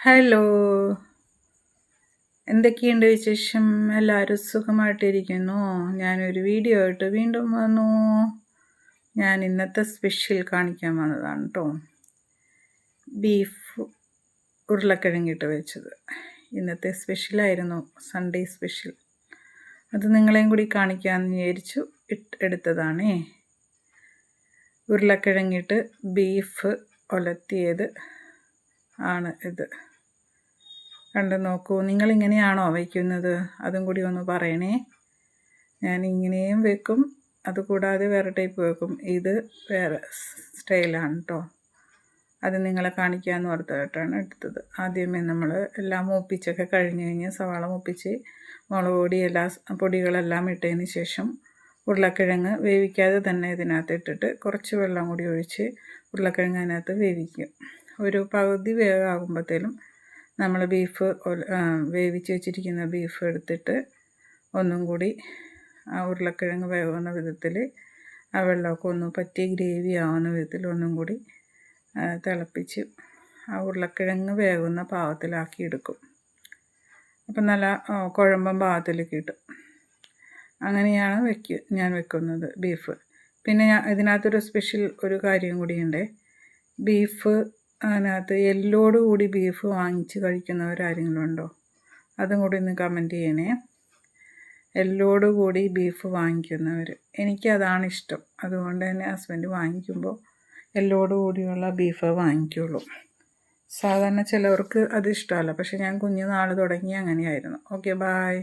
Hello, എന്തൊക്കെയുണ്ട് വിശേഷം? എല്ലാവരും സുഖമായിട്ടിരിക്കുന്നു. ഞാനൊരു വീഡിയോ ആയിട്ട് വീണ്ടും വന്നു. ഞാൻ ഇന്നത്തെ സ്പെഷ്യൽ കാണിക്കാൻ വന്നതാണ് കേട്ടോ. ബീഫ് ഉരുളക്കിഴങ്ങിട്ട് വെച്ചത് ഇന്നത്തെ സ്പെഷ്യലായിരുന്നു, സൺഡേ സ്പെഷ്യൽ. അത് നിങ്ങളെയും കൂടി കാണിക്കാമെന്ന് വിചാരിച്ചു എടുത്തതാണേ. ഉരുളക്കിഴങ്ങിട്ട് ബീഫ് ഒലത്തിയത് ആണ് ഇത്. കണ്ടു നോക്കൂ. നിങ്ങളിങ്ങനെയാണോ വയ്ക്കുന്നത്? അതും കൂടി ഒന്ന് പറയണേ. ഞാൻ ഇങ്ങനെയും വെക്കും, അതുകൂടാതെ വേറെ ടൈപ്പ് വെക്കും. ഇത് വേറെ സ്റ്റൈലാണ് കേട്ടോ. അത് നിങ്ങളെ കാണിക്കാമെന്ന് ഓർത്തിട്ടാണ് എടുത്തത്. ആദ്യമേ നമ്മൾ എല്ലാം മൂപ്പിച്ചൊക്കെ കഴിഞ്ഞ് സവാള മൂപ്പിച്ച് മുളക് പൊടി എല്ലാ പൊടികളെല്ലാം ഇട്ടതിന് ശേഷം ഉരുളക്കിഴങ്ങ് വേവിക്കാതെ തന്നെ ഇതിനകത്ത് ഇട്ടിട്ട് കുറച്ച് വെള്ളം കൂടി ഒഴിച്ച് ഉരുളക്കിഴങ്ങ് അതിനകത്ത് വേവിക്കും. ഒരു പകുതി വേവാകുമ്പോഴത്തേലും നമ്മൾ വേവിച്ച് വെച്ചിരിക്കുന്ന ബീഫ് എടുത്തിട്ട് ഒന്നും കൂടി ആ ഉരുളക്കിഴങ്ങ് വേകുന്ന വിധത്തിൽ ആ വെള്ളമൊക്കെ ഒന്ന് പറ്റി ഗ്രേവി ആവുന്ന വിധത്തിൽ ഒന്നും കൂടി തിളപ്പിച്ച് ആ ഉരുളക്കിഴങ്ങ് വേകുന്ന പാകത്തിലാക്കി എടുക്കും. അപ്പം നല്ല കുഴമ്പം പാകത്തിൽ കിട്ടും. അങ്ങനെയാണ് ഞാൻ വെക്കുന്നത് ബീഫ്. പിന്നെ ഇതിനകത്തൊരു സ്പെഷ്യൽ ഒരു കാര്യം കൂടിയുണ്ട്. ബീഫ് അതിനകത്ത് എല്ലോട് കൂടി ബീഫ് വാങ്ങിച്ച് കഴിക്കുന്നവരാരെങ്കിലും ഉണ്ടോ? അതും കൂടി ഒന്ന് കമൻറ്റ് ചെയ്യണേ. എല്ലോട് കൂടി ബീഫ് വാങ്ങിക്കുന്നവർ, എനിക്കതാണ് ഇഷ്ടം. അതുകൊണ്ട് തന്നെ ഹസ്ബൻഡ് വാങ്ങിക്കുമ്പോൾ എല്ലോട് കൂടിയുള്ള ബീഫ് വാങ്ങിക്കുള്ളൂ. സാധാരണ ചിലവർക്ക് അത് ഇഷ്ടമല്ല, പക്ഷെ ഞാൻ കുഞ്ഞുനാൾ തുടങ്ങി അങ്ങനെയായിരുന്നു. Okay, bye.